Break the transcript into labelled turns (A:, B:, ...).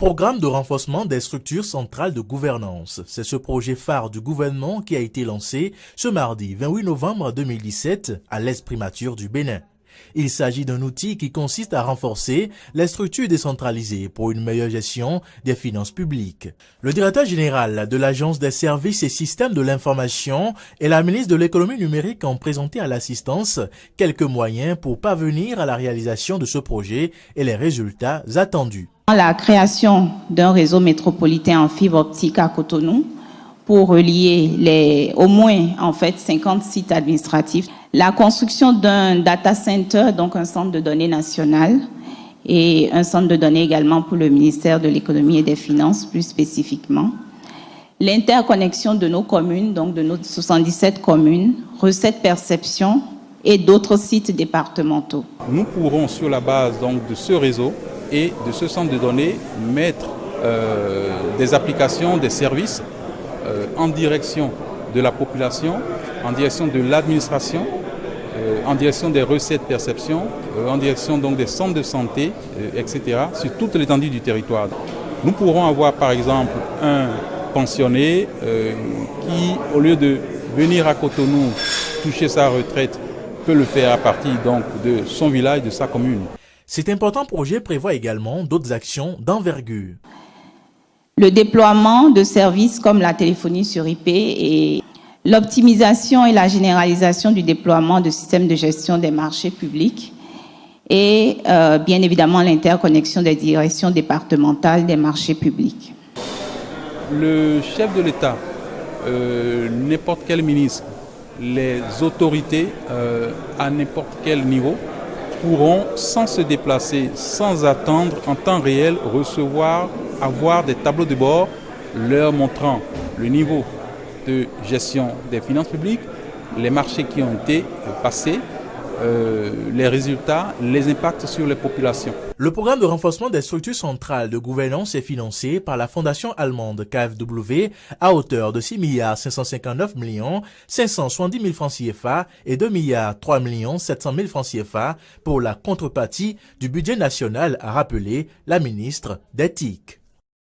A: programme de renforcement des structures centrales de gouvernance. C'est ce projet phare du gouvernement qui a été lancé ce mardi 28 novembre 2017 à l'Est primature du Bénin. Il s'agit d'un outil qui consiste à renforcer les structures décentralisées pour une meilleure gestion des finances publiques. Le directeur général de l'Agence des services et systèmes de l'information et la ministre de l'économie numérique ont présenté à l'assistance quelques moyens pour parvenir à la réalisation de ce projet et les résultats attendus.
B: La création d'un réseau métropolitain en fibre optique à Cotonou pour relier au moins 50 sites administratifs. La construction d'un data center, donc un centre de données national, et un centre de données également pour le ministère de l'économie et des finances plus spécifiquement. L'interconnexion de nos communes, donc de nos 77 communes, recettes perception et d'autres sites départementaux.
C: Nous pourrons sur la base donc de ce réseau et de ce centre de données mettre des applications, des services en direction de la population, en direction de l'administration, en direction des recettes perception, en direction donc des centres de santé, etc., sur toute l'étendue du territoire. Nous pourrons avoir par exemple un pensionné qui, au lieu de venir à Cotonou toucher sa retraite, peut le faire à partir donc de son village, de sa commune.
A: Cet important projet prévoit également d'autres actions d'envergure.
B: Le déploiement de services comme la téléphonie sur IP et l'optimisation et la généralisation du déploiement de systèmes de gestion des marchés publics et bien évidemment l'interconnexion des directions départementales des marchés publics.
C: Le chef de l'État, n'importe quel ministre, les autorités à n'importe quel niveau pourront, sans se déplacer, sans attendre, en temps réel, avoir des tableaux de bord leur montrant le niveau de gestion des finances publiques, les marchés qui ont été passés, les résultats, les impacts sur les populations.
A: Le programme de renforcement des structures centrales de gouvernance est financé par la fondation allemande KfW à hauteur de 6 559 570 000 francs CFA et 2 3 700 000 francs CFA pour la contrepartie du budget national, a rappelé la ministre des TIC.